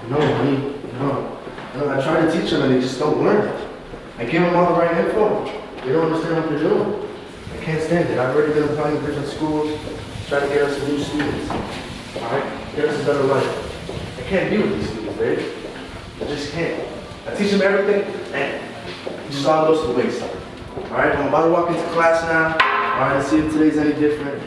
No, honey, no. No, I try to teach them and they just don't learn. I give them all the right info. They don't understand what they're doing. I can't stand it. I've already been applying to different schools, trying to get us some new students. Alright? Get us a better life. I can't be with these students, babe. I just can't. I teach them everything and it just all goes to waste. Alright, I'm about to walk into class now. Alright, let's see if today's any different.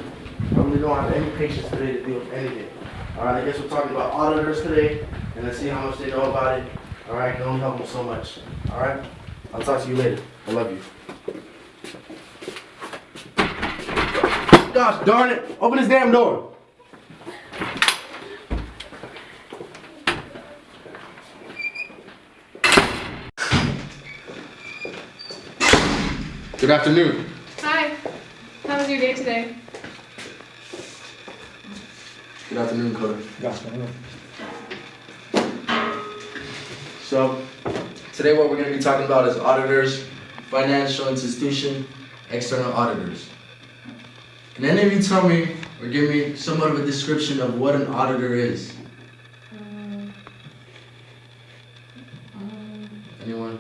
I really don't have any patience today to deal with anything. Alright, I guess we're talking about auditors today, and let's see how much they know about it. Alright, can only help them so much. Alright? I'll talk to you later. I love you. Gosh darn it! Open this damn door! Good afternoon. Hi. How was your day today? Good afternoon, Coda. Good afternoon. So, today what we're going to be talking about is auditors, financial institution, external auditors. Can any of you tell me or give me somewhat of a description of what an auditor is? Anyone?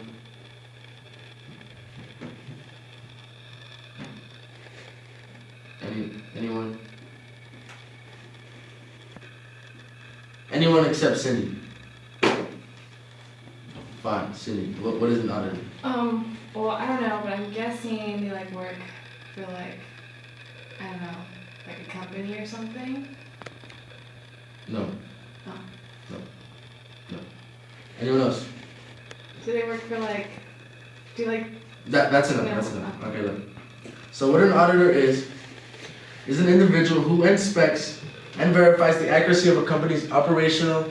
Anyone? Anyone except Cindy. Fine, Cindy. What is an auditor? Well, I don't know, but I'm guessing they like work for like, I don't know, like a company or something. No. Oh. No. Anyone else? Do they work for like, That's enough. No. That's enough. Okay, look. So what an auditor is an individual who inspects and verifies the accuracy of a company's operational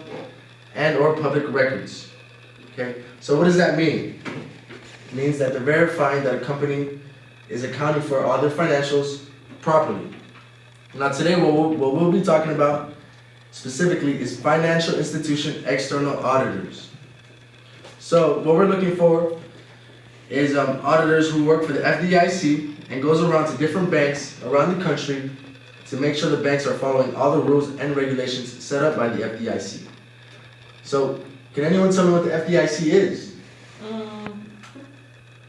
and or public records. Okay? So what does that mean? It means that they're verifying that a company is accounting for all their financials properly. Now today what we'll be talking about specifically is financial institution external auditors. So what we're looking for is auditors who work for the FDIC and goes around to different banks around the country to make sure the banks are following all the rules and regulations set up by the FDIC. So, can anyone tell me what the FDIC is?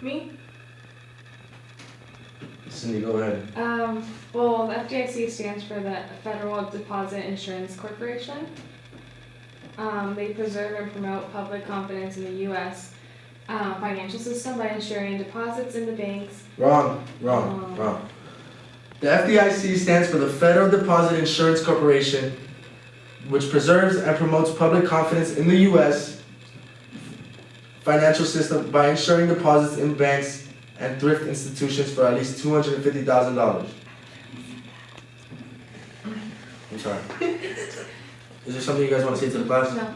me? Cindy, go ahead. Well, the FDIC stands for the Federal Deposit Insurance Corporation. They preserve and promote public confidence in the U.S. Financial system by ensuring deposits in the banks. Wrong. The FDIC stands for the Federal Deposit Insurance Corporation, which preserves and promotes public confidence in the U.S. financial system by ensuring deposits in banks and thrift institutions for at least $250,000. I'm sorry. Is there something you guys want to say to the class? No.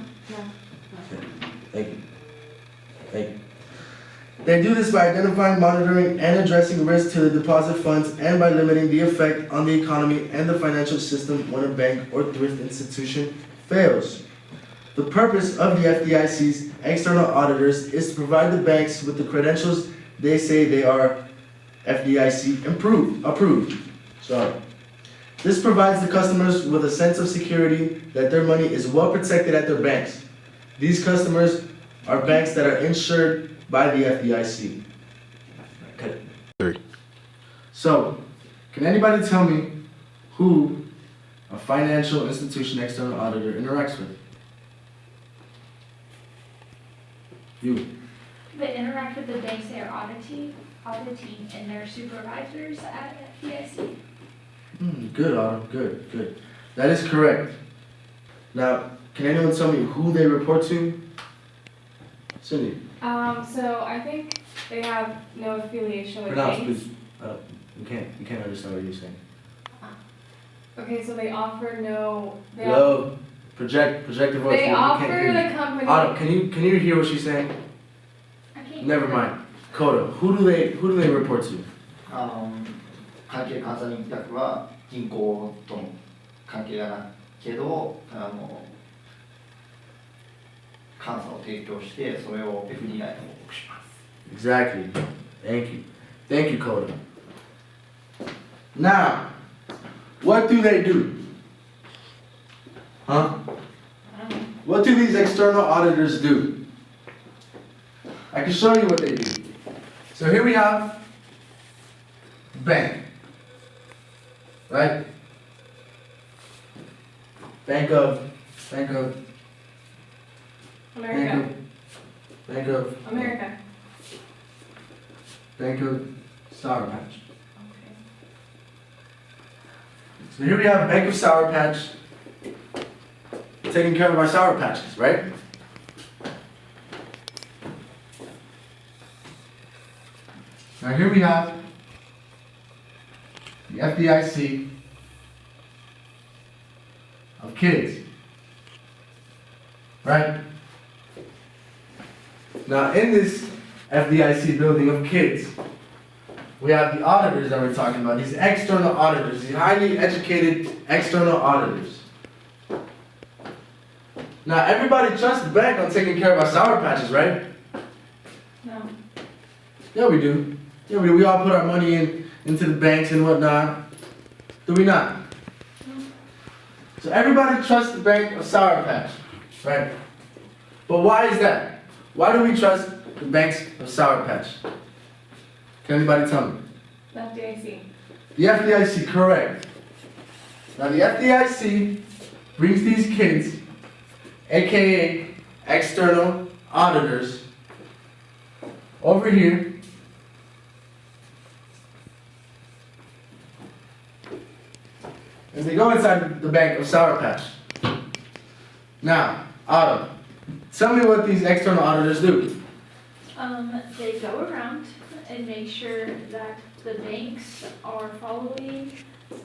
Okay. Thank you. They do this by identifying, monitoring, and addressing risk to the deposit funds and by limiting the effect on the economy and the financial system when a bank or thrift institution fails. The purpose of the FDIC's external auditors is to provide the banks with the credentials they say they are FDIC approved. This provides the customers with a sense of security that their money is well protected at their banks. These customers are banks that are insured by the FDIC. Okay. So, can anybody tell me who a financial institution external auditor interacts with? You. They interact with the banks they are auditing and their supervisors at FDIC. Good, Autumn. Good. That is correct. Now, can anyone tell me who they report to? Cindy. So I think they have no affiliation with Pronounce, banks. please. You can't understand what you're saying. Okay, so they offer no. Project your voice. They You offer can't hear the me. company. Autumn, can you hear what she's saying? I can't. Never mind. Coda, who do they report to? 関係監査人宅は銀行との関係がないけど監査を提供してそれを FDI に報告します。Exactly. Thank you, Coda. Now, what do they do? Huh? I don't know. What do these external auditors do? I can show you what they do. So here we have bank, right? Bank of America. America. Bank of Sour Patch. Okay. So here we have Bank of Sour Patch taking care of our Sour Patches, right? Now here we have the FDIC of kids, right? Now in this FDIC building of kids, we have the auditors that we're talking about, these external auditors, these highly educated external auditors. Now everybody trusts the bank on taking care of our Sour Patches, right? No. Yeah, we do. Yeah, we all put our money into the banks and whatnot. Do we not? So everybody trusts the Bank of Sour Patch, right? But why is that? Why do we trust the banks of Sour Patch? Can anybody tell me? The FDIC. The FDIC, correct. Now the FDIC brings these kids, aka external auditors, over here. And they go inside the Bank of Sour Patch. Now, Autumn, tell me what these external auditors do. They go around and make sure that the banks are following,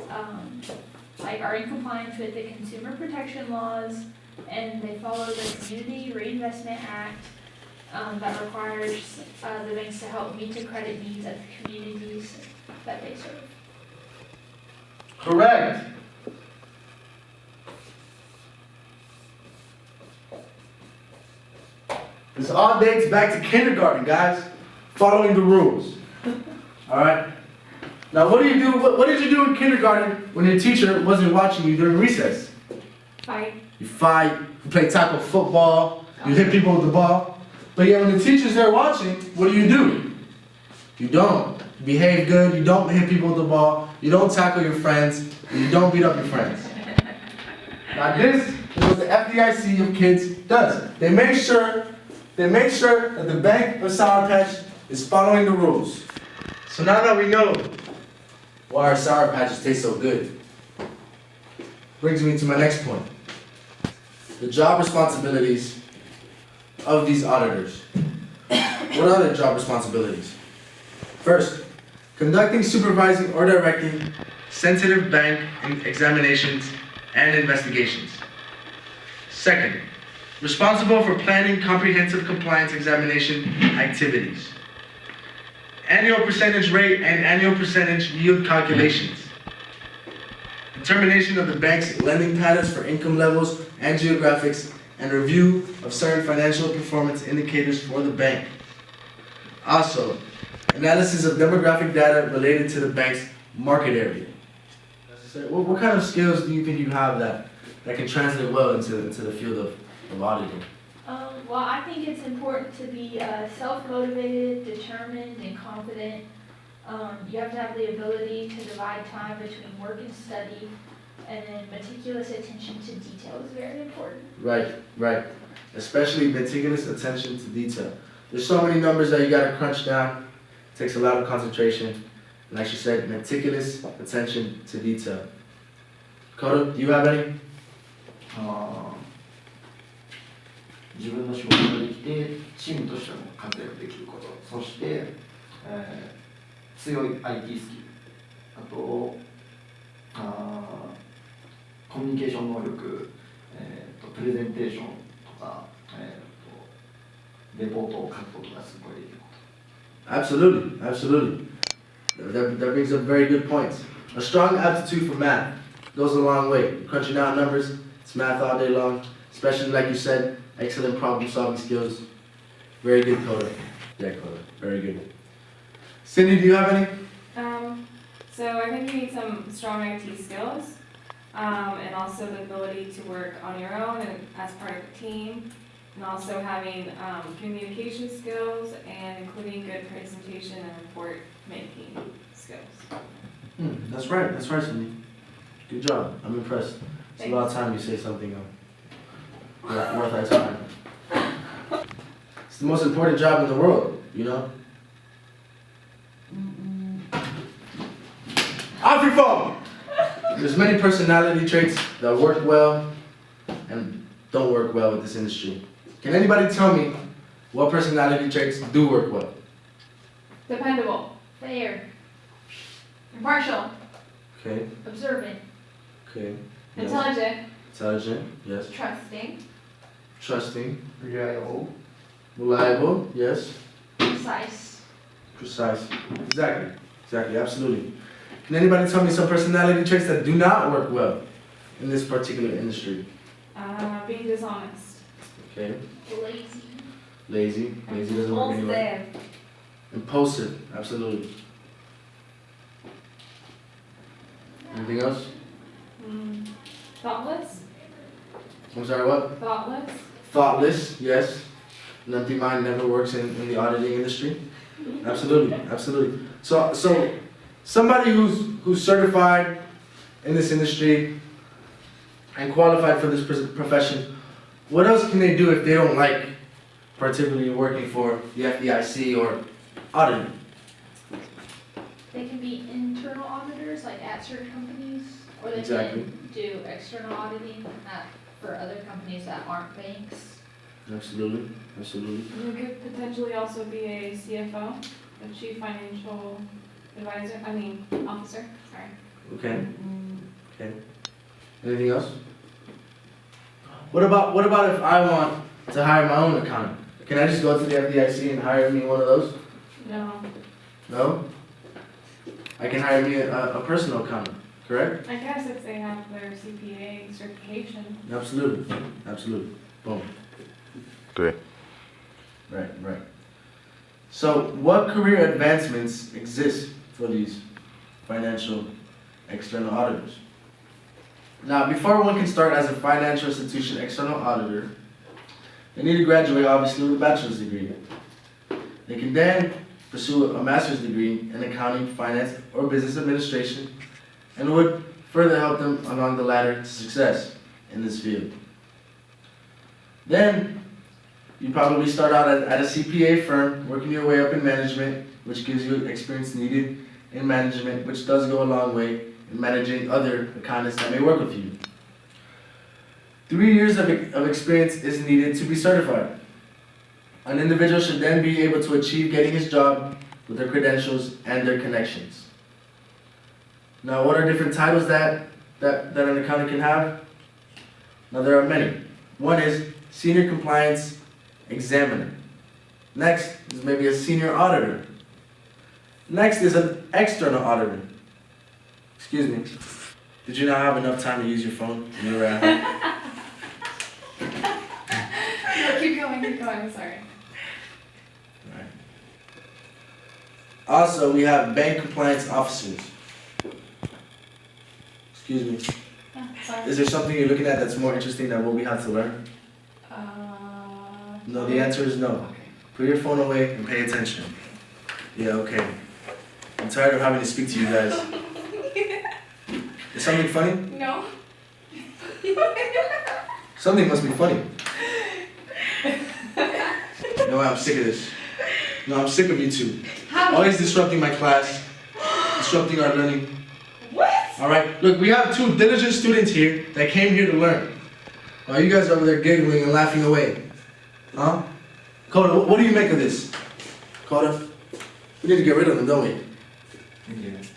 are in compliance with the consumer protection laws, and they follow the Community Reinvestment Act, that requires, the banks to help meet the credit needs of the communities that they serve. Correct. This all dates back to kindergarten, guys. Following the rules. Alright? Now what do you do? What did you do in kindergarten when your teacher wasn't watching you during recess? Fight. You fight, you play tackle football, you hit people with the ball. But yet when the teacher's there watching, what do? You don't. You behave good, you don't hit people with the ball, you don't tackle your friends, and you don't beat up your friends. Now this is what the FDIC of kids does. They make sure that the Bank of Sour Patch is following the rules. So now that we know why our Sour Patches taste so good, brings me to my next point. The job responsibilities of these auditors. What are their job responsibilities? First, conducting, supervising, or directing sensitive bank examinations and investigations. Second, responsible for planning comprehensive compliance examination activities. Annual percentage rate and annual percentage yield calculations. Determination of the bank's lending patterns for income levels and geographics, and review of certain financial performance indicators for the bank. Also, analysis of demographic data related to the bank's market area. What kind of skills do you think you have that can translate well into the field of auditing? Well, I think it's important to be self-motivated, determined, and confident. You have to have the ability to divide time between work and study, and then meticulous attention to detail is very important. Right. Especially meticulous attention to detail. There's so many numbers that you gotta crunch down. It takes a lot of concentration. And like she said, meticulous attention to detail. Koda, do you have any? 自分の仕事ができてチームとしても活躍できること、そして、強い IT スキル、あとコミュニケーション能力、プレゼンテーションとか、レポートを書くことがすごいできること。 Absolutely. That brings up very good points. A strong aptitude for math goes a long way. Crunching out numbers, it's math all day long. Especially like you said, excellent problem solving skills. Very good, Coda. Yeah, Coda. Very good. Cindy, do you have any? So I think you need some strong IT skills. and also the ability to work on your own and as part of a team, and also having communication skills and including good presentation and report making skills. That's right, Cindy. Good job. I'm impressed. It's a lot of time you say something worth our time. It's the most important job in the world, you know? Off your phone! There's many personality traits that work well and don't work well with this industry. Can anybody tell me what personality traits do work well? Dependable. Fair. Impartial. Okay, Observant. okay. Yes. Intelligent. Intelligent, yes. Trusting. Trusting. Reliable. Reliable, yes. Precise. Precise. Exactly, absolutely. Can anybody tell me some personality traits that do not work well in this particular industry? Being dishonest. Okay. Lazy. Lazy doesn't work anywhere. Impulsive, absolutely. Anything else? Thoughtless. I'm sorry, what? Thoughtless. Thoughtless, yes. An empty mind never works in the auditing industry. Absolutely. So somebody who's certified in this industry and qualified for this profession, what else can they do if they don't like particularly working for the FDIC or auditing? They can be internal auditors, like at certain companies, or they Exactly. can do external auditing for other companies that aren't banks. Absolutely. You could potentially also be a CFO, a chief financial officer, sorry. Okay. Anything else? What about if I want to hire my own accountant? Can I just go to the FDIC and hire me one of those? No. No? I can hire me a personal accountant, correct? I guess if they have their CPA certification. Absolutely. Boom. Great. Right. So, what career advancements exist for these financial external auditors? Now, before one can start as a financial institution external auditor, they need to graduate, obviously, with a bachelor's degree. They can then pursue a master's degree in accounting, finance, or business administration, and would further help them along the ladder to success in this field. Then, you probably start out at a CPA firm, working your way up in management, which gives you experience needed in management, which does go a long way in managing other accountants that may work with you. 3 years of experience is needed to be certified. An individual should then be able to achieve getting his job with their credentials and their connections. Now, what are different titles that an accountant can have? Now, there are many. One is Senior Compliance Examiner. Next is maybe a Senior Auditor. Next is an External Auditor. Excuse me. Did you not have enough time to use your phone when you were at home? No, keep going, I'm sorry. Alright. Also, we have Bank Compliance Officers. Excuse me. Sorry. Is there something you're looking at that's more interesting than what we have to learn? No, the answer is no. Put your phone away and pay attention. Yeah, okay. I'm tired of having to speak to you guys. Is something funny? No. Something must be funny. No, I'm sick of this. No, I'm sick of you two. Always disrupting my class, disrupting our learning. What? Alright, look, we have 2 diligent students here that came here to learn. While you guys are over there giggling and laughing away. Huh? Coda, what do you make of this? Coda? We need to get rid of them, don't we?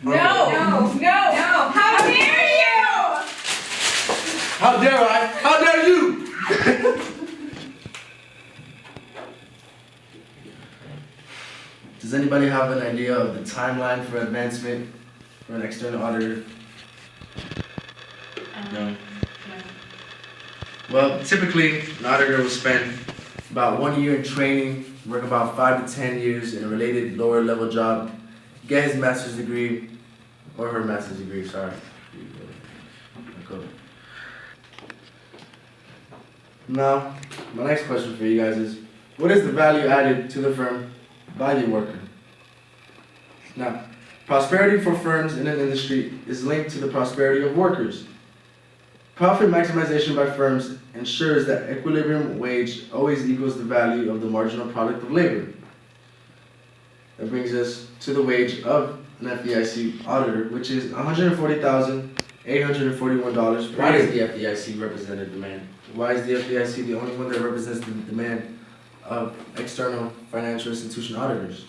No! How dare you! How dare I? How dare you? Does anybody have an idea of the timeline for advancement for an external auditor? No. Well, typically, an auditor will spend about 1 year in training, work about 5 to 10 years in a related lower level job, get his master's degree, or her master's degree, sorry. Now, my next question for you guys is, what is the value added to the firm by the worker? Now, prosperity for firms in an industry is linked to the prosperity of workers. Profit maximization by firms ensures that equilibrium wage always equals the value of the marginal product of labor. That brings us to the wage of an FDIC auditor, which is $140,841 per Why year. does the FDIC represent a demand? Why is the FDIC the only one that represents the demand of external financial institution auditors?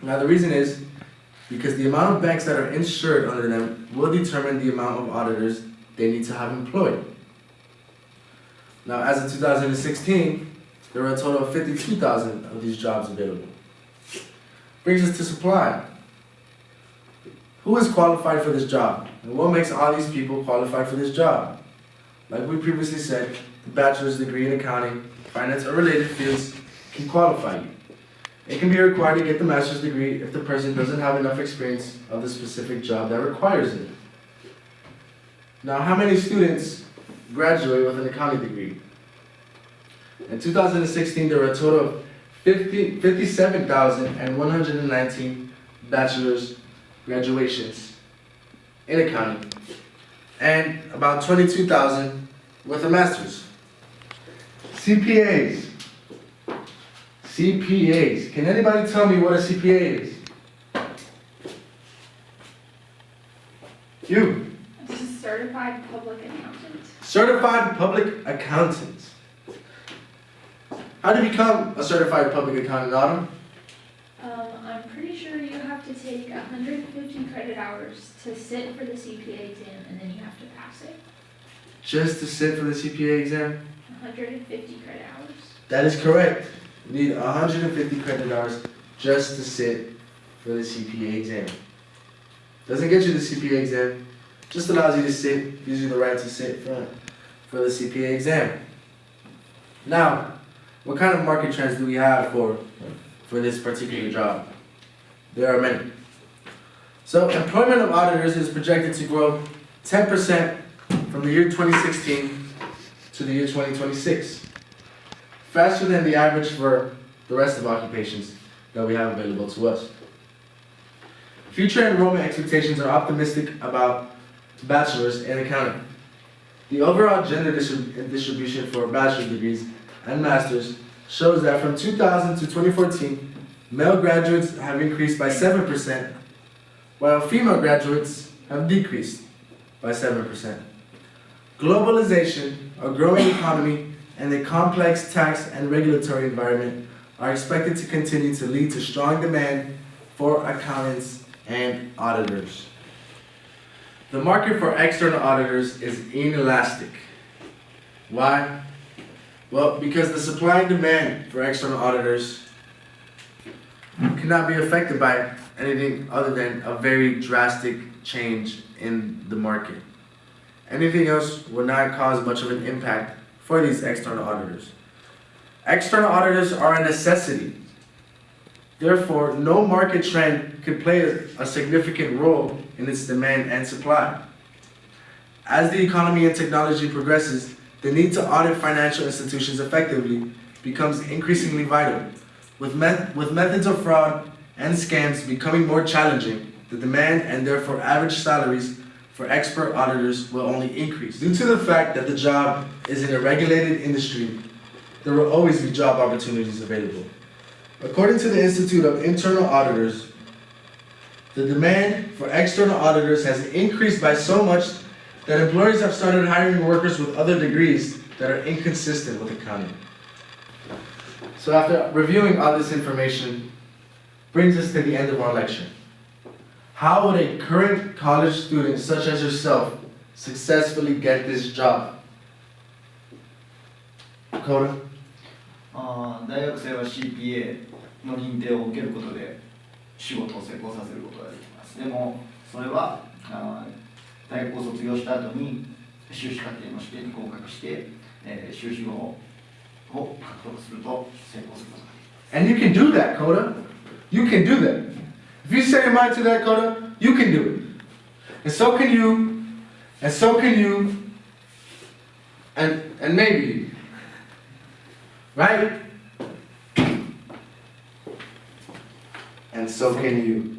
Now the reason is because the amount of banks that are insured under them will determine the amount of auditors they need to have employed. Now as of 2016, there were a total of 52,000 of these jobs available. Brings us to supply. Who is qualified for this job? And what makes all these people qualified for this job? Like we previously said, the bachelor's degree in accounting, finance, or related fields can qualify you. It can be required to get the master's degree if the person doesn't have enough experience of the specific job that requires it. Now, how many students graduate with an accounting degree? In 2016, there were a total of 57,119 bachelor's graduations in accounting, and about 22,000 with a master's. CPAs. CPAs. Can anybody tell me what a CPA is? You. It's a certified public accountant. Certified public accountant. How do you become a certified public accountant, Autumn? I'm pretty sure you have to take 150 credit hours to sit for the CPA exam, and then you have to pass it. Just to sit for the CPA exam? 150 credit hours. That is correct. You need 150 credit hours just to sit for the CPA exam. Doesn't get you the CPA exam, just allows you to sit, gives you the right to sit for the CPA exam. Now, what kind of market trends do we have for this particular job? There are many. So, employment of auditors is projected to grow 10% from the year 2016 to the year 2026. Faster than the average for the rest of occupations that we have available to us. Future enrollment expectations are optimistic about bachelors in accounting. The overall gender distribution for bachelor's degrees and masters shows that from 2000 to 2014, male graduates have increased by 7%, while female graduates have decreased by 7%. Globalization, a growing economy, and a complex tax and regulatory environment are expected to continue to lead to strong demand for accountants and auditors. The market for external auditors is inelastic. Why? Well, because the supply and demand for external auditors cannot be affected by anything other than a very drastic change in the market. Anything else will not cause much of an impact for these external auditors. External auditors are a necessity. Therefore, no market trend could play a significant role in its demand and supply. As the economy and technology progresses, the need to audit financial institutions effectively becomes increasingly vital. With methods of fraud and scams becoming more challenging, the demand and therefore average salaries for expert auditors will only increase. Due to the fact that the job is in a regulated industry, there will always be job opportunities available. According to the Institute of Internal Auditors, the demand for external auditors has increased by so much that employers have started hiring workers with other degrees that are inconsistent with accounting. So after reviewing all this information, brings us to the end of our lecture. How would a current college student such as yourself successfully get this job? Coda? 大学生は CPA の認定を受けることで仕事を成功させることができます。でもそれは大学を卒業した後に修士課程の試験に合格して、修士号を獲得すると成功することができます。 And you can do that, Coda. You can do that. If you set your mind to that, Coda, you can do it. And so can you, and so can you, and maybe you. Right? And so can you.